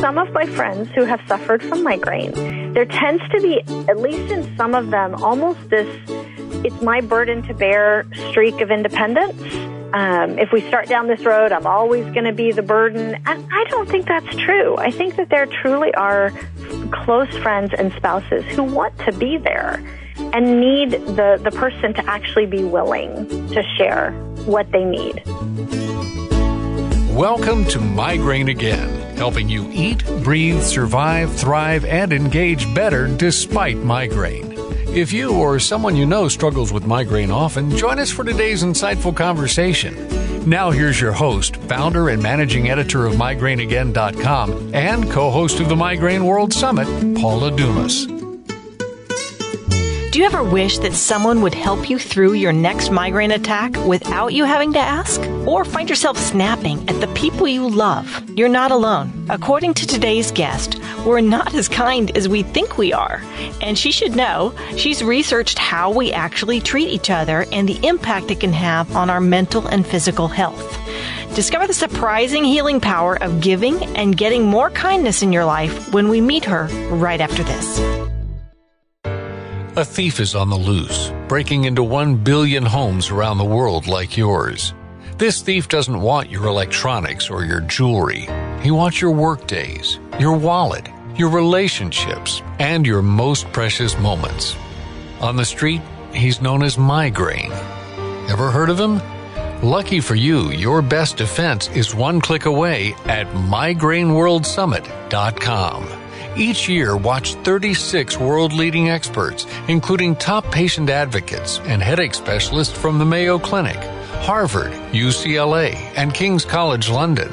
some of my friends who have suffered from migraine, there tends to be, at least in some of them, almost this, it's my burden to bear streak of independence. If we start down this road, I'm always going to be the burden. And I don't think that's true. I think that there truly are close friends and spouses who want to be there and need the person to actually be willing to share what they need. Welcome to Migraine Again, helping you eat, breathe, survive, thrive, and engage better despite migraine. If you or someone you know struggles with migraine often, join us for today's insightful conversation. Now here's your host, founder and managing editor of MigraineAgain.com and co-host of the Migraine World Summit, Paula Dumas. Do you ever wish that someone would help you through your next migraine attack without you having to ask? Or find yourself snapping at the people you love? You're not alone. According to today's guest, we're not as kind as we think we are. And she should know she's researched how we actually treat each other and the impact it can have on our mental and physical health. Discover the surprising healing power of giving and getting more kindness in your life when we meet her right after this. A thief is on the loose, breaking into 1 billion homes around the world like yours. This thief doesn't want your electronics or your jewelry. He wants your work days, your wallet, your relationships, and your most precious moments. On the street, he's known as Migraine. Ever heard of him? Lucky for you, your best defense is one click away at migraineworldsummit.com. Each year, watch 36 world-leading experts, including top patient advocates and headache specialists from the Mayo Clinic, Harvard, UCLA, and King's College London.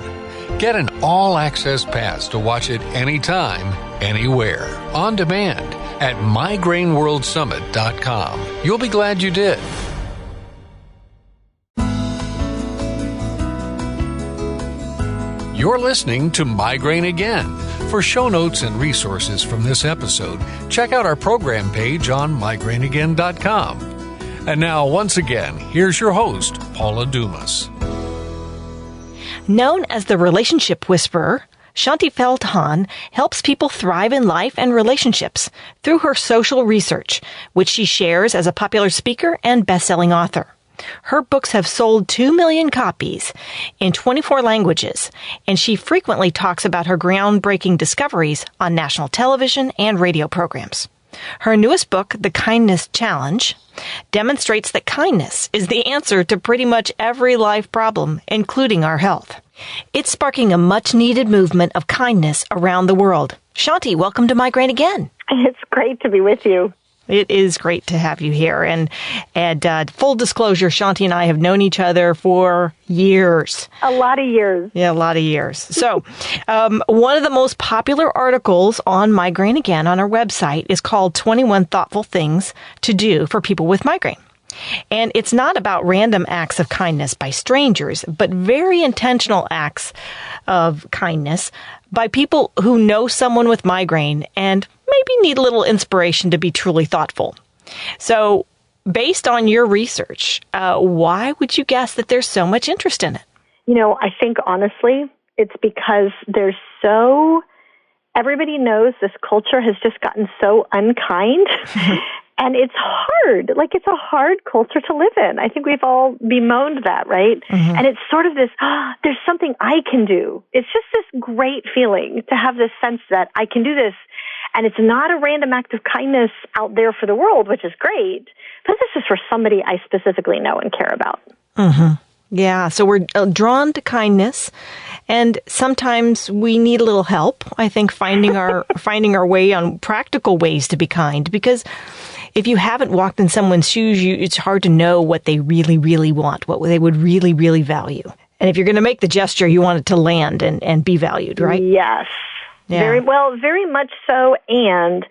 Get an all-access pass to watch it anytime, anywhere, on demand at migraineworldsummit.com. You'll be glad you did. You're listening to Migraine Again. For show notes and resources from this episode, check out our program page on migraineagain.com. And now, once again, here's your host, Paula Dumas. Known as the relationship whisperer, Shaunti Feldhahn helps people thrive in life and relationships through her social research, which she shares as a popular speaker and best-selling author. Her books have sold 2 million copies in 24 languages, and she frequently talks about her groundbreaking discoveries on national television and radio programs. Her newest book, The Kindness Challenge, demonstrates that kindness is the answer to pretty much every life problem, including our health. It's sparking a much-needed movement of kindness around the world. Shaunti, welcome to Migraine Again. It's great to be with you. It is great to have you here. And full disclosure, Shaunti and I have known each other for years. A lot of years. Yeah, a lot of years. So one of the most popular articles on Migraine Again on our website is called 21 Thoughtful Things to Do for People with Migraine. And it's not about random acts of kindness by strangers, but very intentional acts of kindness by people who know someone with migraine and maybe need a little inspiration to be truly thoughtful. So, based on your research, why would you guess that there's so much interest in it? You know, I think honestly, it's because everybody knows this culture has just gotten so unkind. And it's hard. Like, it's a hard culture to live in. I think we've all bemoaned that, right? Mm-hmm. And it's sort of this, there's something I can do. It's just this great feeling to have this sense that I can do this. And it's not a random act of kindness out there for the world, which is great. But this is for somebody I specifically know and care about. Mm-hmm. Yeah, so we're drawn to kindness, and sometimes we need a little help. I think finding our way on practical ways to be kind, because if you haven't walked in someone's shoes, it's hard to know what they really, really want, what they would really, really value. And if you're going to make the gesture, you want it to land and be valued, right? Yes. Yeah. Very much so. And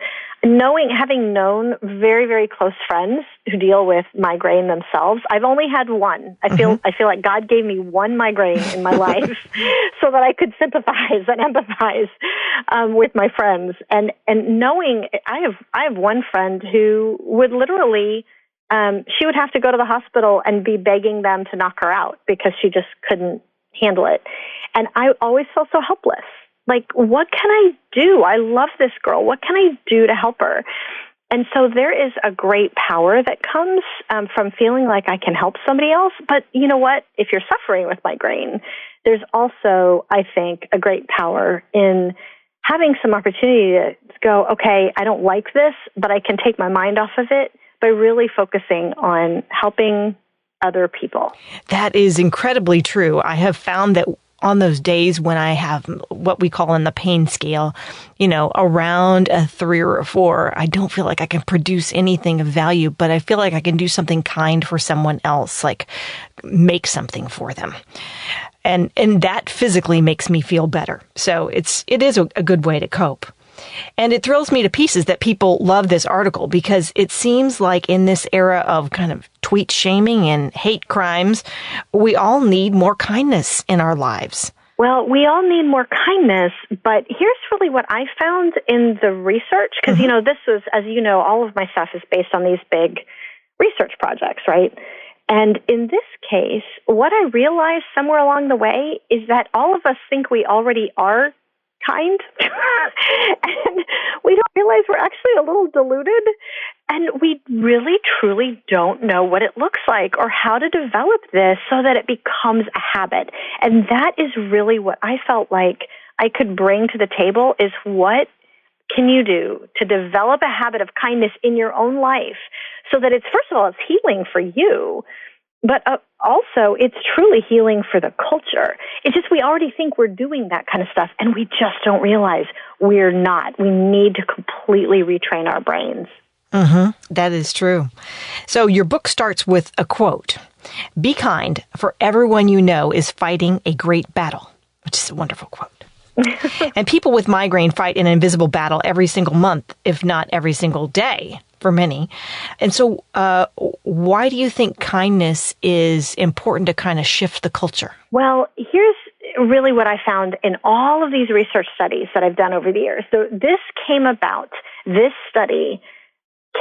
having known very, very close friends who deal with migraine themselves, I've only had one. I feel like God gave me one migraine in my life so that I could sympathize and empathize with my friends. And knowing, I have one friend who would literally, she would have to go to the hospital and be begging them to knock her out because she just couldn't handle it. And I always felt so helpless. Like, what can I do? I love this girl. What can I do to help her? And so there is a great power that comes from feeling like I can help somebody else. But you know what? If you're suffering with migraine, there's also, I think, a great power in having some opportunity to go, okay, I don't like this, but I can take my mind off of it by really focusing on helping other people. That is incredibly true. I have found that on those days when I have what we call in the pain scale, around a 3 or a 4, I don't feel like I can produce anything of value, but I feel like I can do something kind for someone else, like make something for them. And that physically makes me feel better. So it is a good way to cope. And it thrills me to pieces that people love this article, because it seems like in this era of kind of tweet shaming and hate crimes, we all need more kindness in our lives. Well, we all need more kindness, but here's really what I found in the research, because, this was, as you know, all of my stuff is based on these big research projects, right? And in this case, what I realized somewhere along the way is that all of us think we already are kind, and we don't realize we're actually a little deluded, and we really, truly don't know what it looks like or how to develop this so that it becomes a habit. And that is really what I felt like I could bring to the table, is what can you do to develop a habit of kindness in your own life so that it's, first of all, it's healing for you, but also it's truly healing for the culture. It's just we already think we're doing that kind of stuff, and we just don't realize we're not. We need to completely retrain our brains. Mm-hmm. That is true. So your book starts with a quote: "Be kind, for everyone you know is fighting a great battle," which is a wonderful quote. And people with migraine fight an invisible battle every single month, if not every single day, for many. And so why do you think kindness is important to kind of shift the culture? Well, here's really what I found in all of these research studies that I've done over the years. So this study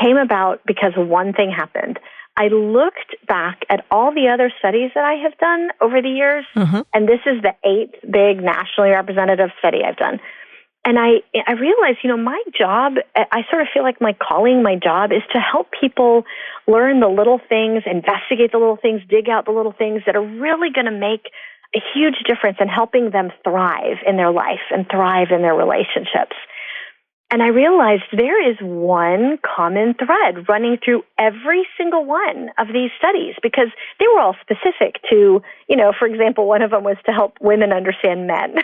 came about because one thing happened. I looked back at all the other studies that I have done over the years, and this is the 8th big nationally representative study I've done. And I realized, my job, I sort of feel like my calling, my job is to help people learn the little things, investigate the little things, dig out the little things that are really going to make a huge difference in helping them thrive in their life and thrive in their relationships. And I realized there is one common thread running through every single one of these studies, because they were all specific to, for example, one of them was to help women understand men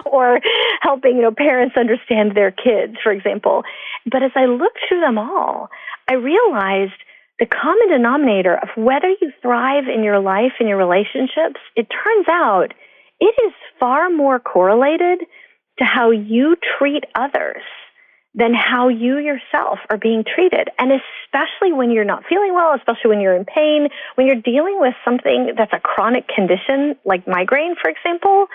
or helping, parents understand their kids, for example. But as I looked through them all, I realized the common denominator of whether you thrive in your life and your relationships, it turns out it is far more correlated to how you treat others than how you yourself are being treated. And especially when you're not feeling well, especially when you're in pain, when you're dealing with something that's a chronic condition like migraine, for example,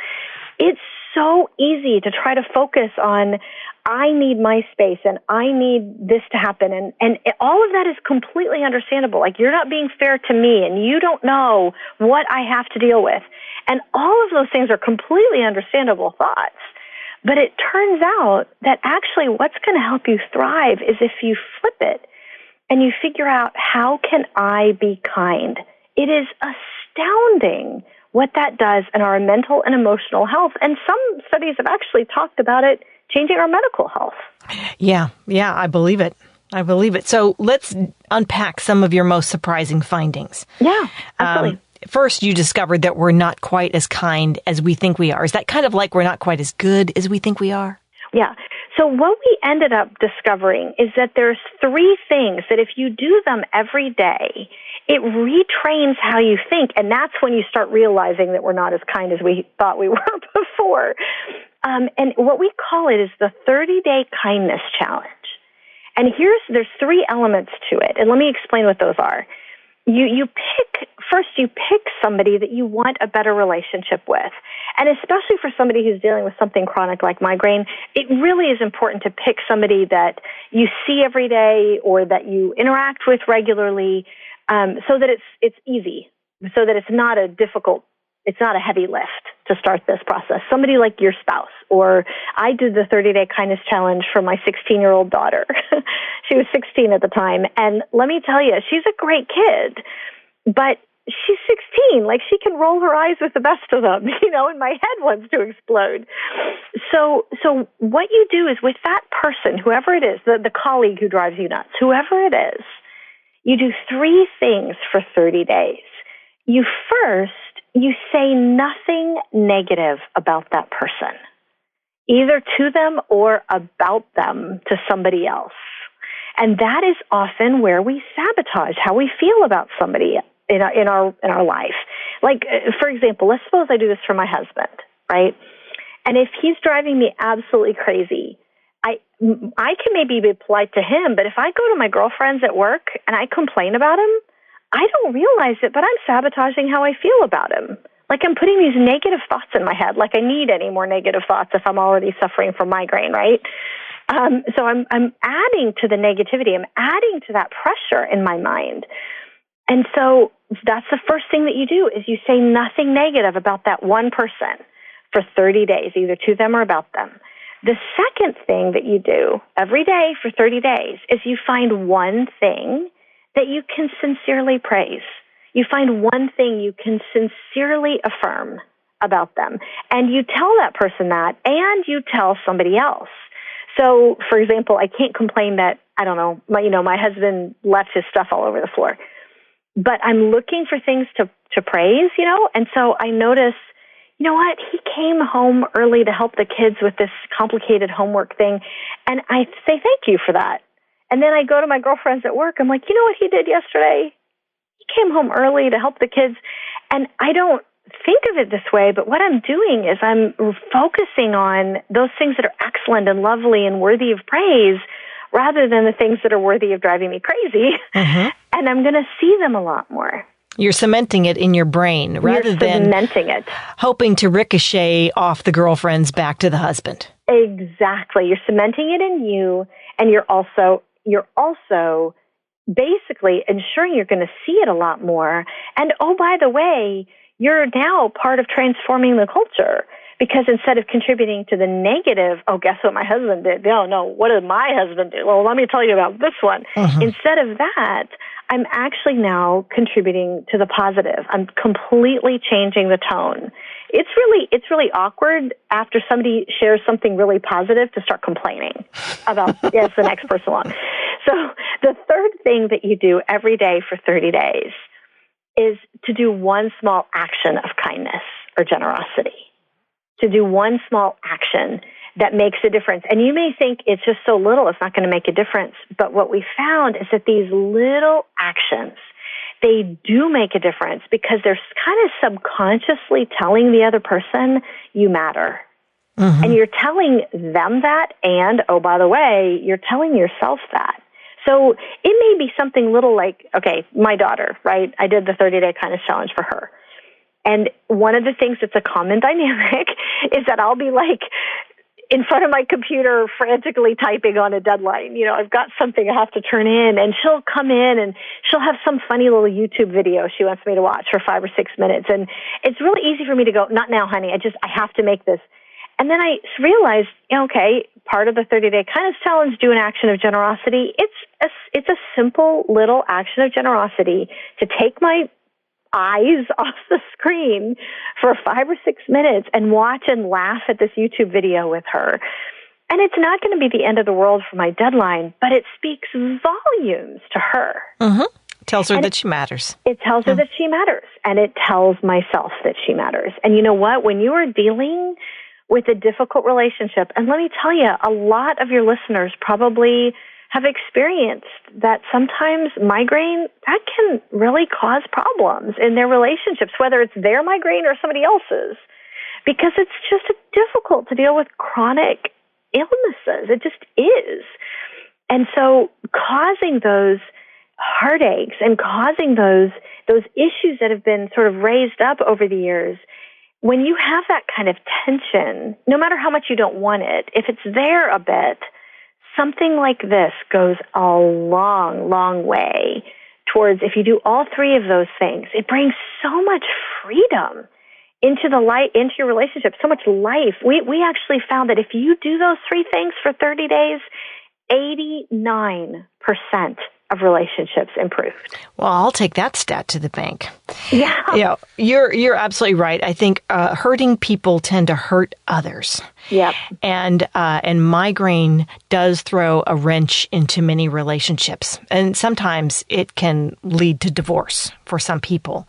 it's so easy to try to focus on, I need my space and I need this to happen. And all of that is completely understandable. Like, you're not being fair to me and you don't know what I have to deal with. And all of those things are completely understandable thoughts. But it turns out that actually what's going to help you thrive is if you flip it and you figure out, how can I be kind? It is astounding what that does in our mental and emotional health. And some studies have actually talked about it changing our medical health. Yeah, I believe it. So let's unpack some of your most surprising findings. Yeah, absolutely. First, you discovered that we're not quite as kind as we think we are. Is that kind of like we're not quite as good as we think we are? Yeah. So what we ended up discovering is that there's 3 things that if you do them every day, it retrains how you think. And that's when you start realizing that we're not as kind as we thought we were before. And what we call it is the 30-day kindness challenge. And there's 3 elements to it. And let me explain what those are. You pick somebody that you want a better relationship with. And especially for somebody who's dealing with something chronic like migraine, it really is important to pick somebody that you see every day or that you interact with regularly, so that it's easy, so that it's not a difficult it's not a heavy lift to start this process. Somebody like your spouse, or I did the 30-day kindness challenge for my 16-year-old daughter. She was 16 at the time. And let me tell you, she's a great kid, but she's 16. Like, she can roll her eyes with the best of them, and my head wants to explode. So what you do is with that person, whoever it is, the colleague who drives you nuts, whoever it is, you do 3 things for 30 days. You say nothing negative about that person, either to them or about them to somebody else. And that is often where we sabotage how we feel about somebody in our life. Like, for example, let's suppose I do this for my husband, right? And if he's driving me absolutely crazy, I can maybe be polite to him, but if I go to my girlfriends at work and I complain about him, I don't realize it, but I'm sabotaging how I feel about him. Like, I'm putting these negative thoughts in my head. Like, I need any more negative thoughts if I'm already suffering from migraine, right? So I'm adding to the negativity. I'm adding to that pressure in my mind. And so that's the first thing that you do, is you say nothing negative about that one person for 30 days, either to them or about them. The second thing that you do every day for 30 days is you find one thing that you can sincerely praise. You find one thing you can sincerely affirm about them. And you tell that person that, and you tell somebody else. So, for example, I can't complain that, I don't know, my husband left his stuff all over the floor. But I'm looking for things to praise, and so I notice, you know what, he came home early to help the kids with this complicated homework thing, and I say thank you for that. And then I go to my girlfriends at work, I'm like, you know what he did yesterday? He came home early to help the kids, and I don't think of it this way, but what I'm doing is I'm focusing on those things that are excellent and lovely and worthy of praise, rather than the things that are worthy of driving me crazy. Mm-hmm. And I'm going to see them a lot more. You're cementing it in your brain rather than cementing it, hoping to ricochet off the girlfriends back to the husband. Exactly. You're cementing it in you, and you're also basically ensuring you're going to see it a lot more. And oh, by the way, you're now part of transforming the culture. Because instead of contributing to the negative, oh, guess what my husband did? No, what did my husband do? Well, let me tell you about this one. Mm-hmm. Instead of that, I'm actually now contributing to the positive. I'm completely changing the tone. It's really awkward after somebody shares something really positive to start complaining about yes, the next person along. So the third thing that you do every day for 30 days is to do one small action of kindness or generosity. To do one small action that makes a difference. And you may think it's just so little, it's not going to make a difference. But what we found is that these little actions, they do make a difference because they're kind of subconsciously telling the other person you matter. Mm-hmm. And you're telling them that, and, oh, by the way, you're telling yourself that. So it may be something little like, okay, my daughter, right? I did the 30-day kindness challenge for her. And one of the things that's a common dynamic is that I'll be like in front of my computer frantically typing on a deadline. I've got something I have to turn in, and she'll come in and she'll have some funny little YouTube video she wants me to watch for 5 or 6 minutes. And it's really easy for me to go, not now, honey, I have to make this. And then I realized, okay, part of the 30-day kindness challenge, do an action of generosity. It's a simple little action of generosity to take my eyes off the screen for 5 or 6 minutes and watch and laugh at this YouTube video with her. And it's not going to be the end of the world for my deadline, but it speaks volumes to her. Mm-hmm. Tells her that she matters. It tells her that she matters, and it tells myself that she matters. And you know what? When you are dealing with a difficult relationship, and let me tell you, a lot of your listeners probably have experienced that sometimes migraine, that can really cause problems in their relationships, whether it's their migraine or somebody else's, because it's just difficult to deal with chronic illnesses. It just is. And so causing those heartaches and causing those issues that have been sort of raised up over the years, when you have that kind of tension, no matter how much you don't want it, if it's there a bit, something like this goes a long, long way towards, if you do all 3 of those things, it brings so much freedom into the light, into your relationship, so much life. We actually found that if you do those 3 things for 30 days, 89% of relationships improved. Well, I'll take that stat to the bank. Yeah. Yeah, you're absolutely right. I think hurting people tend to hurt others. Yep. And migraine does throw a wrench into many relationships. And sometimes it can lead to divorce for some people.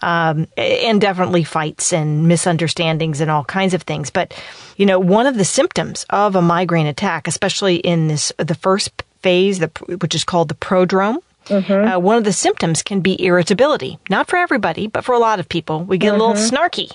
And definitely fights and misunderstandings and all kinds of things. But, one of the symptoms of a migraine attack, especially in the first phase, which is called the prodrome, one of the symptoms can be irritability. Not for everybody, but for a lot of people. We get a little snarky.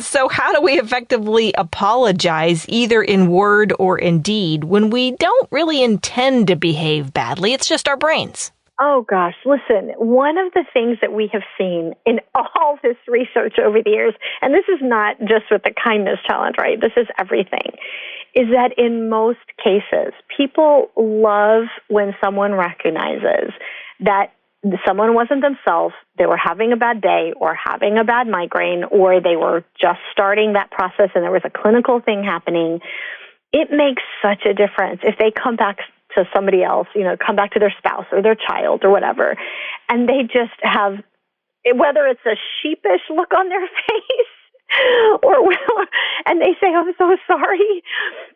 So how do we effectively apologize, either in word or in deed, when we don't really intend to behave badly? It's just our brains. Oh, gosh. Listen, one of the things that we have seen in all this research over the years, and this is not just with the kindness challenge, right? This is everything, is that in most cases, people love when someone recognizes that someone wasn't themselves, they were having a bad day or having a bad migraine, or they were just starting that process and there was a clinical thing happening. It makes such a difference if they come back to somebody else, come back to their spouse or their child or whatever, and they just have, whether it's a sheepish look on their face and they say, "I'm so sorry,"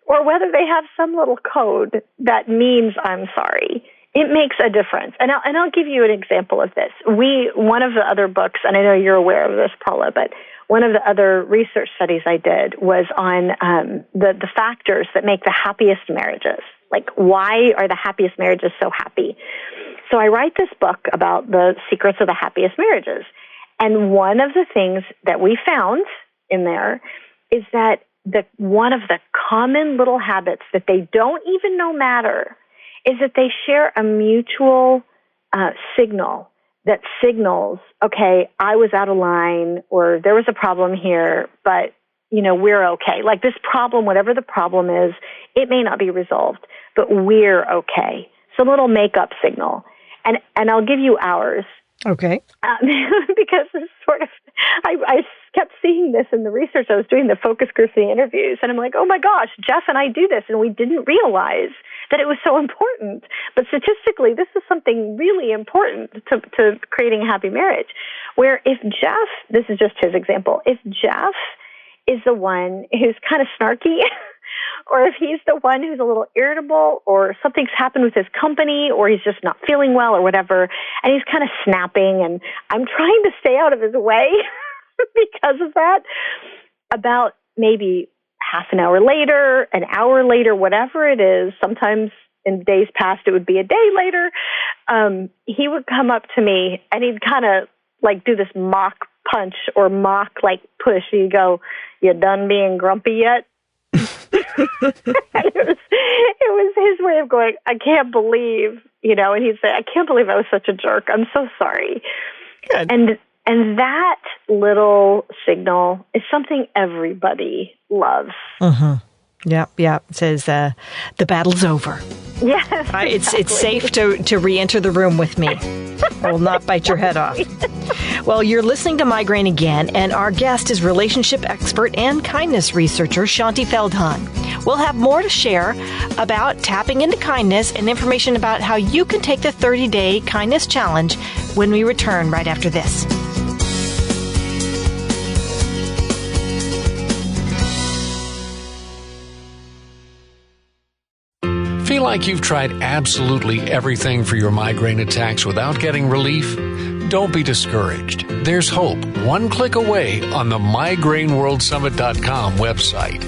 or whether they have some little code that means "I'm sorry." It makes a difference. And I'll give you an example of this. One of the other books, and I know you're aware of this, Paula, but one of the other research studies I did was on the factors that make the happiest marriages. Like, why are the happiest marriages so happy? So I write this book about the secrets of the happiest marriages. And one of the things that we found in there is that one of the common little habits that they don't even know matter is that they share a mutual signal that signals, okay, I was out of line, or there was a problem here, but we're okay. Like this problem, whatever the problem is, it may not be resolved, but we're okay. So a little makeup signal. And I'll give you ours. Okay. Because it's sort of, I kept seeing this in the research. I was doing the focus groups and the interviews, and I'm like, oh my gosh, Jeff and I do this, and we didn't realize that it was so important. But statistically, this is something really important to creating a happy marriage, where if Jeff, this is just his example, if Jeff is the one who's kind of snarky, or if he's the one who's a little irritable, or something's happened with his company, or he's just not feeling well or whatever, and he's kind of snapping, and I'm trying to stay out of his way because of that, about maybe half an hour later, an hour later, whatever it is, sometimes in days past it would be a day later, he would come up to me and he'd kind of like do this mock punch or mock like push. He'd go, "You done being grumpy yet?" it was his way of going, "I can't believe," and he'd say, "I can't believe I was such a jerk. I'm so sorry." Good. And that little signal is something everybody loves. Mm-hmm. Yeah. It says the battle's over. Yes, it's safe to re-enter the room with me. I will not bite your head off. Well, you're listening to Migraine Again, and our guest is relationship expert and kindness researcher Shaunti Feldhahn. We'll have more to share about tapping into kindness and information about how you can take the 30-day kindness challenge when we return right after this. Feel like you've tried absolutely everything for your migraine attacks without getting relief? Don't be discouraged. There's hope one click away on the migraineworldsummit.com website.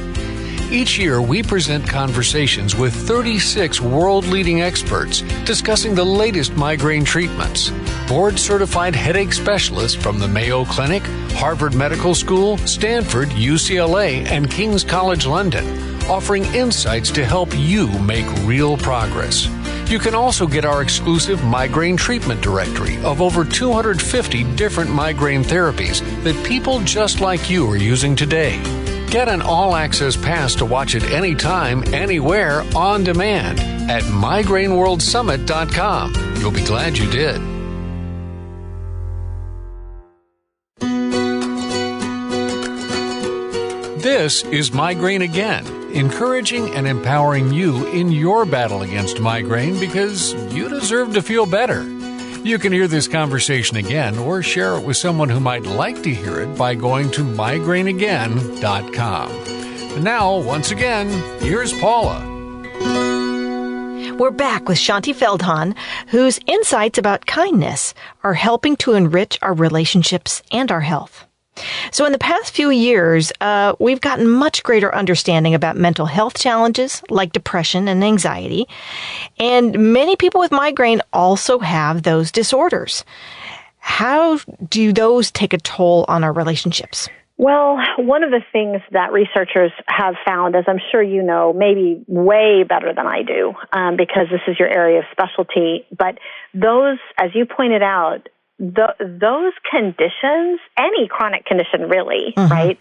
Each year, we present conversations with 36 world-leading experts discussing the latest migraine treatments. Board-certified headache specialists from the Mayo Clinic, Harvard Medical School, Stanford, UCLA, and King's College London, offering insights to help you make real progress. You can also get our exclusive migraine treatment directory of over 250 different migraine therapies that people just like you are using today. Get an all-access pass to watch it anytime, anywhere, on demand at migraineworldsummit.com. You'll be glad you did. This is Migraine Again, encouraging and empowering you in your battle against migraine because you deserve to feel better. You can hear this conversation again or share it with someone who might like to hear it by going to migraineagain.com. And now, once again, here's Paula. We're back with Shaunti Feldhahn, whose insights about kindness are helping to enrich our relationships and our health. So in the past few years, we've gotten much greater understanding about mental health challenges like depression and anxiety. And many people with migraine also have those disorders. How do those take a toll on our relationships? Well, one of the things that researchers have found, as I'm sure you know, maybe way better than I do, because this is your area of specialty, but those, as you pointed out, those conditions, any chronic condition really, right,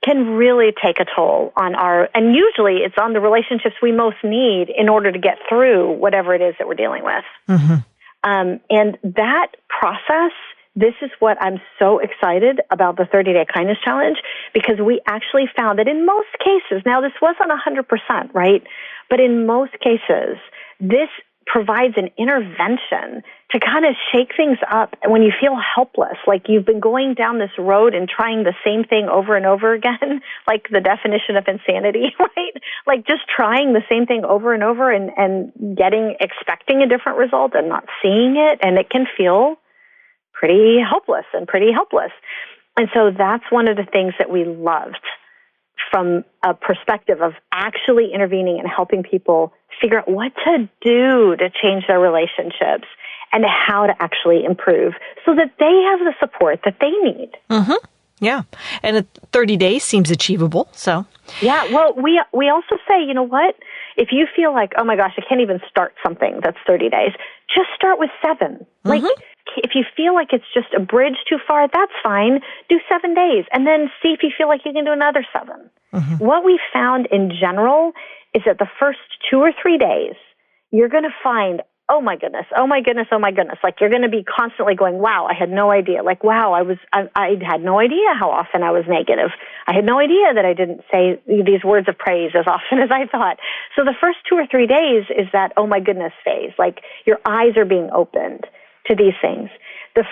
can really take a toll on and usually it's on the relationships we most need in order to get through whatever it is that we're dealing with. And that process, this is what I'm so excited about the 30-Day Kindness Challenge, because we actually found that in most cases, now this wasn't 100%, right, but in most cases, this provides an intervention to kind of shake things up when you feel helpless, like you've been going down this road and trying the same thing over and over again, like the definition of insanity, right? Like just trying the same thing over and over and expecting a different result and not seeing it, and it can feel pretty hopeless and pretty helpless. And so that's one of the things that we loved from a perspective of actually intervening and helping people figure out what to do to change their relationships and how to actually improve so that they have the support that they need. Yeah. And 30 days seems achievable. So yeah, well, we also say, you know what? If you feel like, oh my gosh, I can't even start something that's 30 days, just start with 7. Like, if you feel like it's just a bridge too far, that's fine. Do 7 days and then see if you feel like you can do another 7. What we found in general is that the first 2 or 3 days, you're going to find, oh my goodness, oh my goodness, oh my goodness. Like you're going to be constantly going, wow, I had no idea. Like, wow, I had no idea how often I was negative. I had no idea that I didn't say these words of praise as often as I thought. So the first 2 or 3 days is that, oh my goodness phase. Like your eyes are being opened to these things. The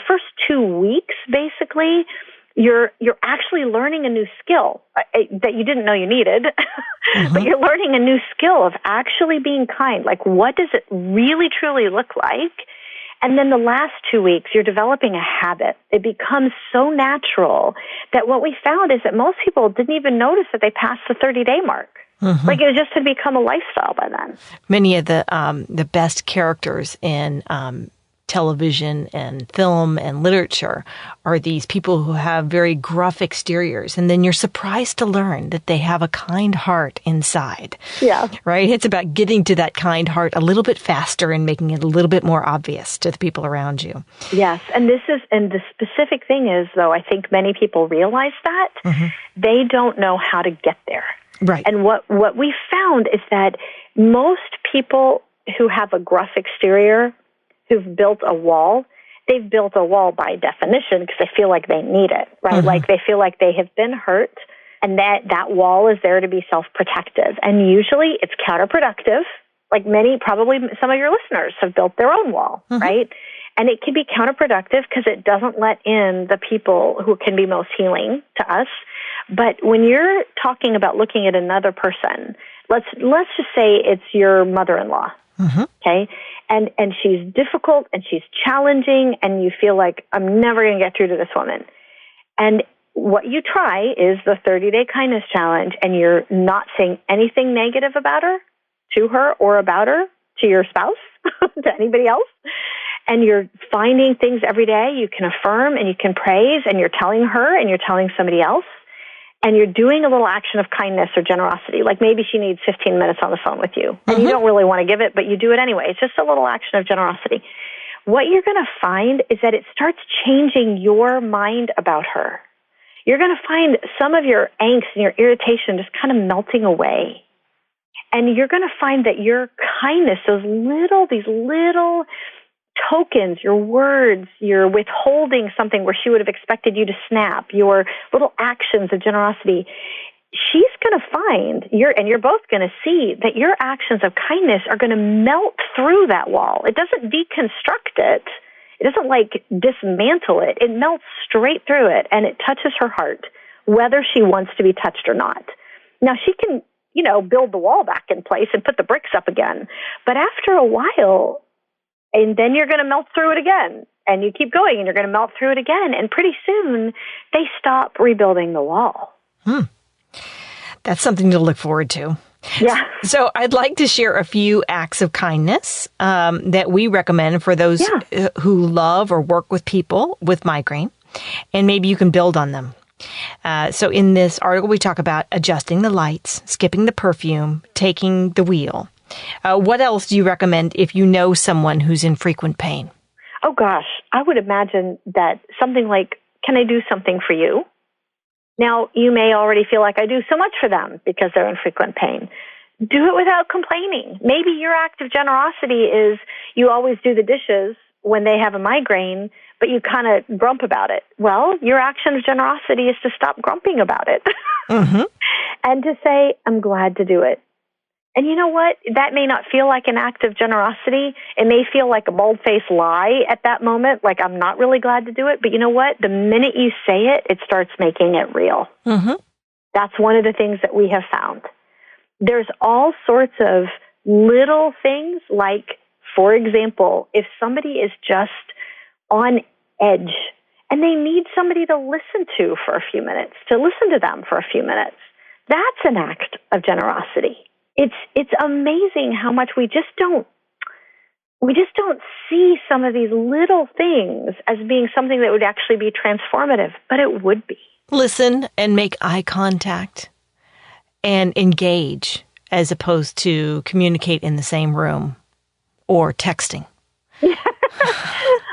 first 2 weeks, basically, you're actually learning a new skill that you didn't know you needed, but you're learning a new skill of actually being kind. Like, what does it really, truly look like? And then the last 2 weeks, you're developing a habit. It becomes so natural that what we found is that most people didn't even notice that they passed the 30-day mark. Like it just had become a lifestyle by then. Many of the best characters in television and film and literature are these people who have very gruff exteriors, and then you're surprised to learn that they have a kind heart inside. Yeah. Right? It's about getting to that kind heart a little bit faster and making it a little bit more obvious to the people around you. Yes. And the specific thing is, though, I think many people realize that they don't know how to get there. Right. And what we found is that most people who have a gruff exterior, who've built a wall, they've built a wall by definition because they feel like they need it, right? Like they feel like they have been hurt and that wall is there to be self-protective. And usually it's counterproductive. Like probably some of your listeners have built their own wall, right? And it can be counterproductive because it doesn't let in the people who can be most healing to us. But when you're talking about looking at another person, let's just say it's your mother-in-law, okay? And she's difficult and she's challenging and you feel like, I'm never going to get through to this woman. And what you try is the 30-Day Kindness Challenge, and you're not saying anything negative about her, to her, or about her, to your spouse, to anybody else. And you're finding things every day you can affirm and you can praise, and you're telling her and you're telling somebody else. And you're doing a little action of kindness or generosity. Like maybe she needs 15 minutes on the phone with you. And you don't really want to give it, but you do it anyway. It's just a little action of generosity. What you're going to find is that it starts changing your mind about her. You're going to find some of your angst and your irritation just kind of melting away. And you're going to find that your kindness, these little tokens, your words, you're withholding something where she would have expected you to snap, your little actions of generosity, she's going to find, you're both going to see that your actions of kindness are going to melt through that wall. It doesn't deconstruct it. It doesn't like dismantle it. It melts straight through it, and it touches her heart, whether she wants to be touched or not. Now, she can, build the wall back in place and put the bricks up again. But after a while, and then you're going to melt through it again. And you keep going, and you're going to melt through it again. And pretty soon, they stop rebuilding the wall. That's something to look forward to. Yeah. So I'd like to share a few acts of kindness that we recommend for those who love or work with people with migraine. And maybe you can build on them. So in this article, we talk about adjusting the lights, skipping the perfume, taking the wheel. What else do you recommend if you know someone who's in frequent pain? Oh, gosh. I would imagine that something like, can I do something for you? Now, you may already feel like I do so much for them because they're in frequent pain. Do it without complaining. Maybe your act of generosity is you always do the dishes when they have a migraine, but you kind of grump about it. Well, your action of generosity is to stop grumping about it and to say, I'm glad to do it. And you know what? That may not feel like an act of generosity. It may feel like a bold-faced lie at that moment, like I'm not really glad to do it. But you know what? The minute you say it, it starts making it real. That's one of the things that we have found. There's all sorts of little things like, for example, if somebody is just on edge and they need somebody to listen to for a few minutes, to listen to them for a few minutes, that's an act of generosity. It's amazing how much we just don't see some of these little things as being something that would actually be transformative, but it would be. Listen and make eye contact and engage as opposed to communicate in the same room or texting.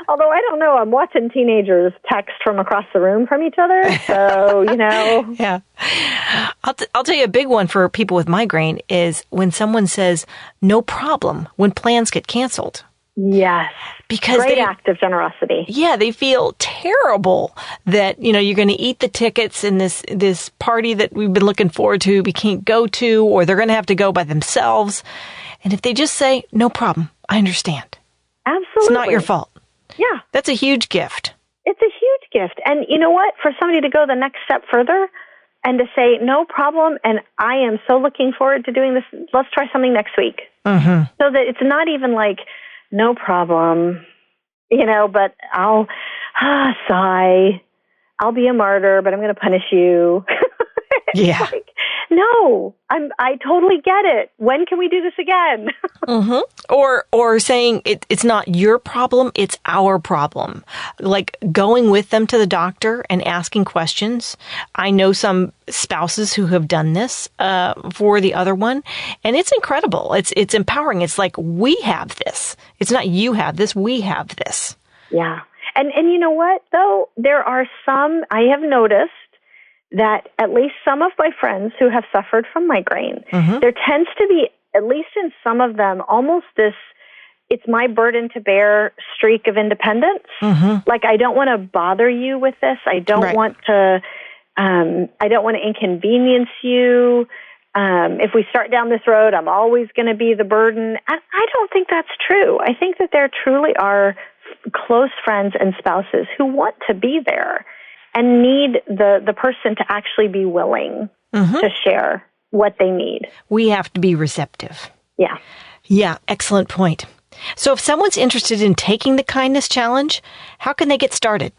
Although I don't know, I'm watching teenagers text from across the room from each other, so, Yeah. I'll tell you a big one for people with migraine is when someone says, no problem, when plans get canceled. Yes. Because great act of generosity. Yeah, they feel terrible that, you're going to eat the tickets in this party that we've been looking forward to, we can't go to, or they're going to have to go by themselves. And if they just say, no problem, I understand. Absolutely. It's not your fault. Yeah. That's a huge gift. It's a huge gift. And you know what? For somebody to go the next step further and to say, no problem, and I am so looking forward to doing this, let's try something next week. So that it's not even like, no problem, but I'll sigh. I'll be a martyr, but I'm going to punish you. Yeah. Like, no, I totally get it. When can we do this again? Or saying it's not your problem, it's our problem. Like going with them to the doctor and asking questions. I know some spouses who have done this for the other one, and it's incredible. It's empowering. It's like, we have this. It's not you have this, we have this. Yeah. And you know what, though? There are some, I have noticed, that at least some of my friends who have suffered from migraine, there tends to be, at least in some of them, almost this, it's my burden to bear streak of independence. Like, I don't want to bother you with this. I don't want to inconvenience you. If we start down this road, I'm always going to be the burden. I don't think that's true. I think that there truly are close friends and spouses who want to be there and need the person to actually be willing to share what they need. We have to be receptive. Yeah. Yeah, excellent point. So if someone's interested in taking the kindness challenge, how can they get started?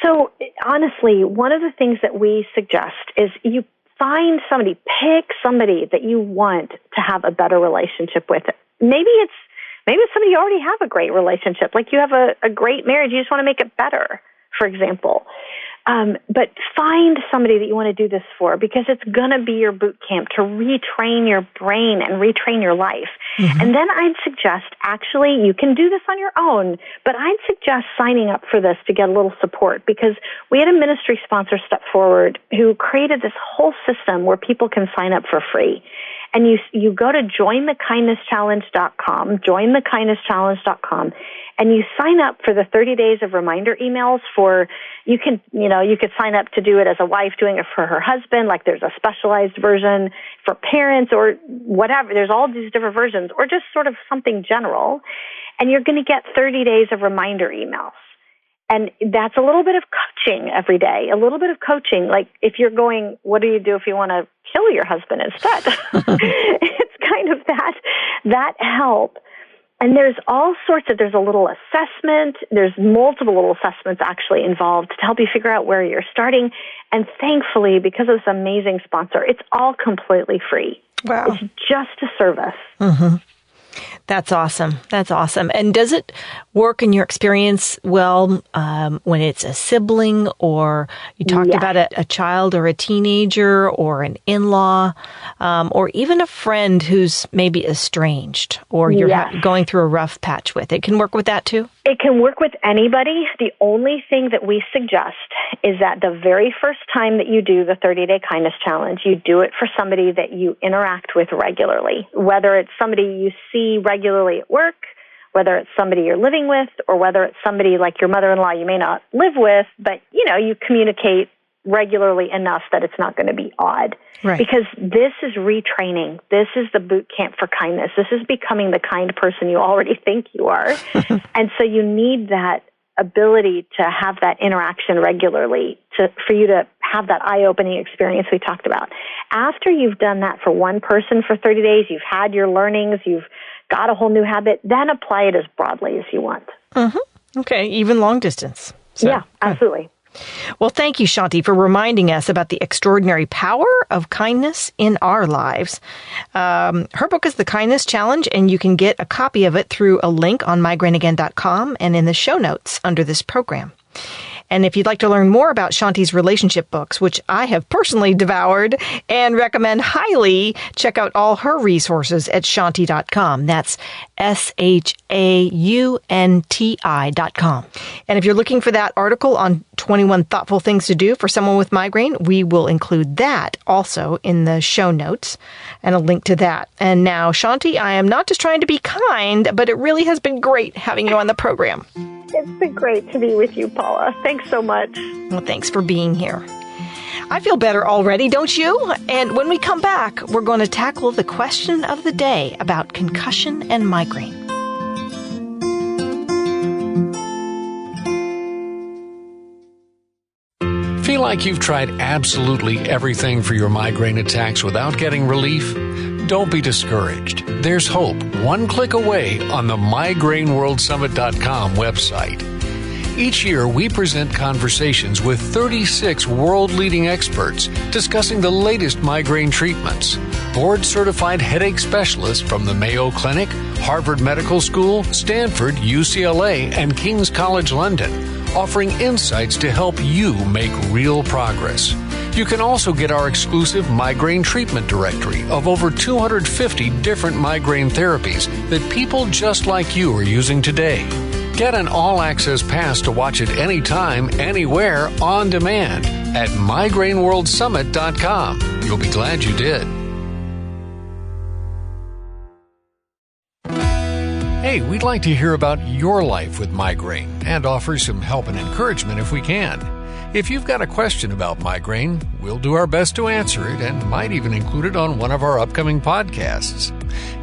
So honestly, one of the things that we suggest is you pick somebody that you want to have a better relationship with. Maybe it's somebody you already have a great relationship, like you have a great marriage, you just want to make it better, for example. But find somebody that you want to do this for, because it's going to be your boot camp to retrain your brain and retrain your life. And then I'd suggest, actually, you can do this on your own, but I'd suggest signing up for this to get a little support, because we had a ministry sponsor step forward who created this whole system where people can sign up for free. And you go to jointhekindnesschallenge.com, jointhekindnesschallenge.com, and you sign up for the 30 days of reminder emails you could sign up to do it as a wife doing it for her husband, like there's a specialized version for parents or whatever. There's all these different versions, or just sort of something general. And you're going to get 30 days of reminder emails. And that's a little bit of coaching every day, a little bit of coaching. Like if you're going, what do you do if you want to kill your husband instead? It's kind of that help. And there's there's a little assessment. There's multiple little assessments actually involved to help you figure out where you're starting. And thankfully, because of this amazing sponsor, it's all completely free. Wow. It's just a service. Mm-hmm. That's awesome. That's awesome. And does it work in your experience well when it's a sibling, or you talked about a child or a teenager or an in-law, or even a friend who's maybe estranged or you're going through a rough patch with? It can work with that too? It can work with anybody. The only thing that we suggest is that the very first time that you do the 30-day kindness challenge, you do it for somebody that you interact with regularly, whether it's somebody you see regularly at work, whether it's somebody you're living with, or whether it's somebody like your mother-in-law you may not live with, but you communicate regularly enough that it's not going to be odd. Right. Because this is retraining. This is the boot camp for kindness. This is becoming the kind person you already think you are. And so you need that ability to have that interaction regularly for you to have that eye-opening experience we talked about. After you've done that for one person for 30 days, you've had your learnings, you've got a whole new habit, then apply it as broadly as you want. Mm-hmm. Okay, even long distance. So, yeah, absolutely. Well, thank you, Shaunti, for reminding us about the extraordinary power of kindness in our lives. Her book is The Kindness Challenge, and you can get a copy of it through a link on migraineagain.com and in the show notes under this program. And if you'd like to learn more about Shaunti's relationship books, which I have personally devoured and recommend highly, check out all her resources at Shaunti.com. That's SHAUNTI.com. And if you're looking for that article on 21 thoughtful things to do for someone with migraine, we will include that also in the show notes and a link to that. And now, Shaunti, I am not just trying to be kind, but it really has been great having you on the program. It's been great to be with you, Paula. Thanks so much. Well, thanks for being here. I feel better already, don't you? And when we come back, we're going to tackle the question of the day about concussion and migraine. Feel like you've tried absolutely everything for your migraine attacks without getting relief? Don't be discouraged. There's hope one click away on the migraineworldsummit.com website. Each year, we present conversations with 36 world-leading experts discussing the latest migraine treatments. Board-certified headache specialists from the Mayo Clinic, Harvard Medical School, Stanford, UCLA, and King's College London, offering insights to help you make real progress. You can also get our exclusive migraine treatment directory of over 250 different migraine therapies that people just like you are using today. Get an all-access pass to watch it anytime, anywhere, on demand at migraineworldsummit.com. You'll be glad you did. Hey, we'd like to hear about your life with migraine and offer some help and encouragement if we can. If you've got a question about migraine, we'll do our best to answer it and might even include it on one of our upcoming podcasts.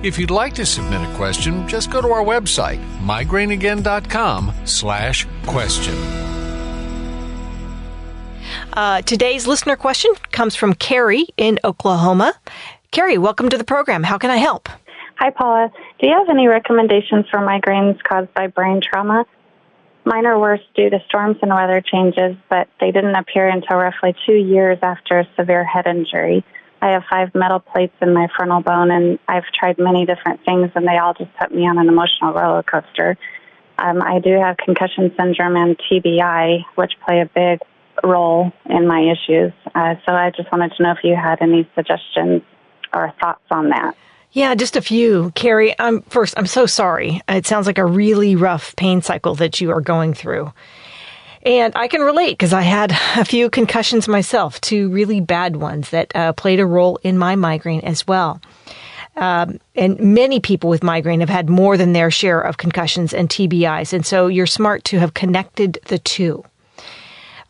If you'd like to submit a question, just go to our website, migraineagain.com/question. Today's listener question comes from Carrie in Oklahoma. Carrie, welcome to the program. How can I help? Hi, Paula. Do you have any recommendations for migraines caused by brain trauma? Mine are worse due to storms and weather changes, but they didn't appear until roughly 2 years after a severe head injury. I have 5 metal plates in my frontal bone, and I've tried many different things, and they all just put me on an emotional roller coaster. I do have concussion syndrome and TBI, which play a big role in my issues. So I just wanted to know if you had any suggestions or thoughts on that. Yeah, just a few. Carrie, I'm so sorry. It sounds like a really rough pain cycle that you are going through. And I can relate because I had a few concussions myself, 2 really bad ones that played a role in my migraine as well. And many people with migraine have had more than their share of concussions and TBIs. And so you're smart to have connected the two.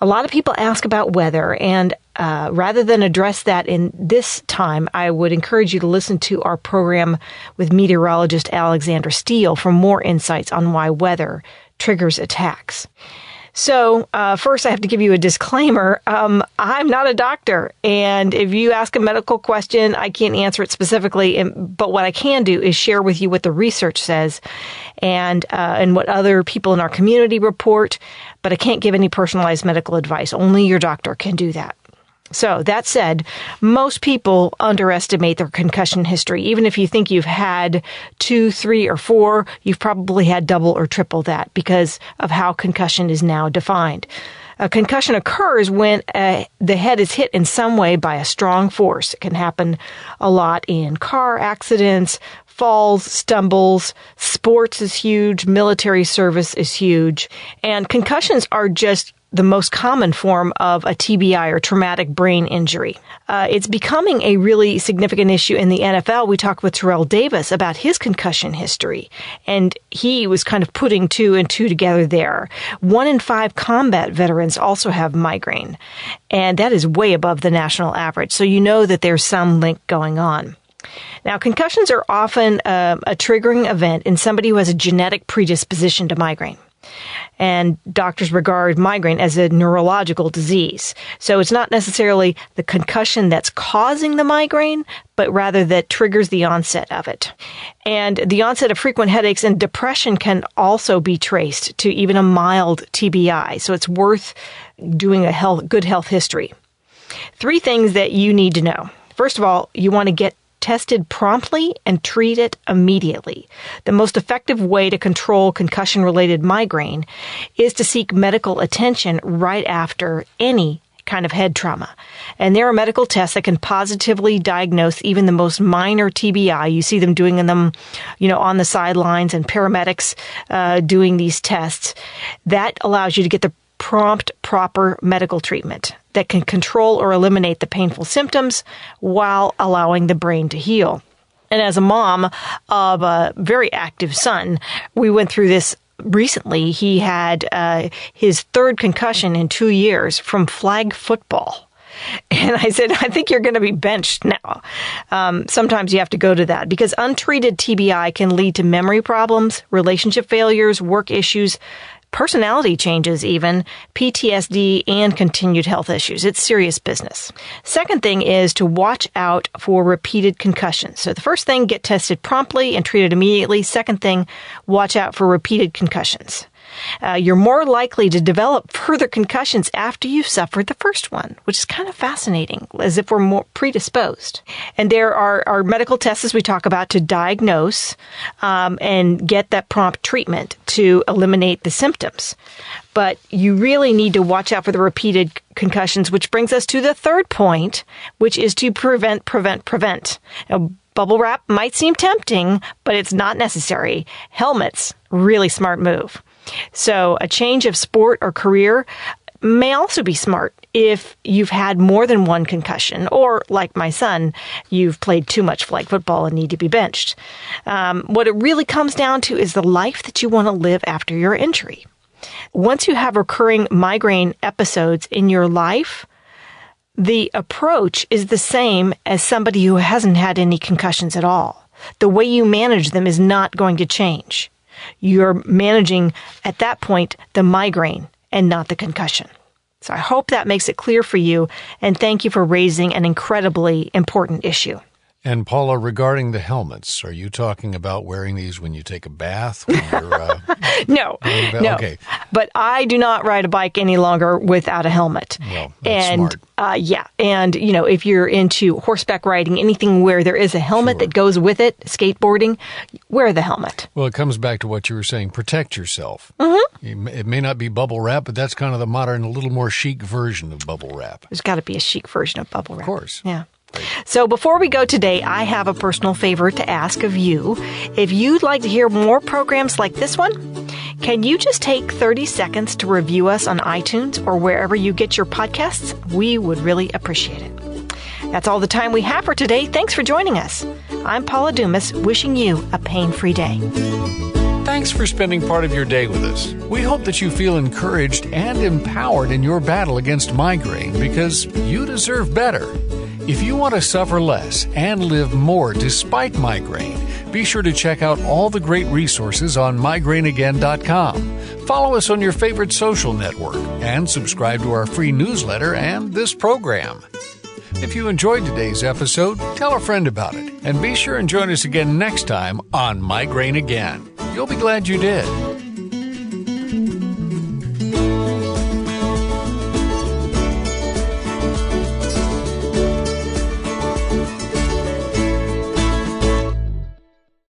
A lot of people ask about weather, and rather than address that in this time, I would encourage you to listen to our program with meteorologist Alexandra Steele for more insights on why weather triggers attacks. So first, I have to give you a disclaimer. I'm not a doctor, and if you ask a medical question, I can't answer it specifically. But what I can do is share with you what the research says and what other people in our community report. But I can't give any personalized medical advice. Only your doctor can do that. So that said, most people underestimate their concussion history. Even if you think you've had 2, 3, or 4, you've probably had double or triple that because of how concussion is now defined. A concussion occurs when the head is hit in some way by a strong force. It can happen a lot in car accidents, falls, stumbles, sports is huge, military service is huge, and concussions are just the most common form of a TBI or traumatic brain injury. It's becoming a really significant issue in the NFL. We talked with Terrell Davis about his concussion history, and he was kind of putting 2 and 2 together there. 1 in 5 combat veterans also have migraine, and that is way above the national average. So you know that there's some link going on. Now, concussions are often a triggering event in somebody who has a genetic predisposition to migraine. And doctors regard migraine as a neurological disease. So it's not necessarily the concussion that's causing the migraine, but rather that triggers the onset of it. And the onset of frequent headaches and depression can also be traced to even a mild TBI. So it's worth doing a good health history. 3 things that you need to know. First of all, you want to get tested promptly and treat it immediately. The most effective way to control concussion-related migraine is to seek medical attention right after any kind of head trauma. And there are medical tests that can positively diagnose even the most minor TBI. You see them doing them, on the sidelines, and paramedics doing these tests. That allows you to get the prompt, proper medical treatment that can control or eliminate the painful symptoms while allowing the brain to heal. And as a mom of a very active son, we went through this recently. He had his 3rd concussion in 2 years from flag football. And I said, I think you're going to be benched now. Sometimes you have to go to that because untreated TBI can lead to memory problems, relationship failures, work issues, personality changes even, PTSD, and continued health issues. It's serious business. Second thing is to watch out for repeated concussions. So the first thing, get tested promptly and treated immediately. Second thing, watch out for repeated concussions. You're more likely to develop further concussions after you've suffered the first one, which is kind of fascinating, as if we're more predisposed. And there are medical tests, as we talk about, to diagnose and get that prompt treatment to eliminate the symptoms. But you really need to watch out for the repeated concussions, which brings us to the 3rd point, which is to prevent. Now, bubble wrap might seem tempting, but it's not necessary. Helmets, really smart move. So a change of sport or career may also be smart if you've had more than 1 concussion, or like my son, you've played too much flag football and need to be benched. What it really comes down to is the life that you want to live after your injury. Once you have recurring migraine episodes in your life, the approach is the same as somebody who hasn't had any concussions at all. The way you manage them is not going to change. You're managing, at that point, the migraine and not the concussion. So I hope that makes it clear for you, and thank you for raising an incredibly important issue. And Paula, regarding the helmets, are you talking about wearing these when you take a bath? When you're, No. Okay. But I do not ride a bike any longer without a helmet. Well, that's smart. And if you're into horseback riding, anything where there is a helmet that goes with it, skateboarding, wear the helmet. Well, it comes back to what you were saying. Protect yourself. Mm-hmm. It may not be bubble wrap, but that's kind of the modern, a little more chic version of bubble wrap. There's got to be a chic version of bubble wrap. Of course. Yeah. So before we go today, I have a personal favor to ask of you. If you'd like to hear more programs like this one, can you just take 30 seconds to review us on iTunes or wherever you get your podcasts? We would really appreciate it. That's all the time we have for today. Thanks for joining us. I'm Paula Dumas, wishing you a pain-free day. Thanks for spending part of your day with us. We hope that you feel encouraged and empowered in your battle against migraine because you deserve better. If you want to suffer less and live more despite migraine, be sure to check out all the great resources on migraineagain.com. Follow us on your favorite social network and subscribe to our free newsletter and this program. If you enjoyed today's episode, tell a friend about it, and be sure and join us again next time on Migraine Again. You'll be glad you did.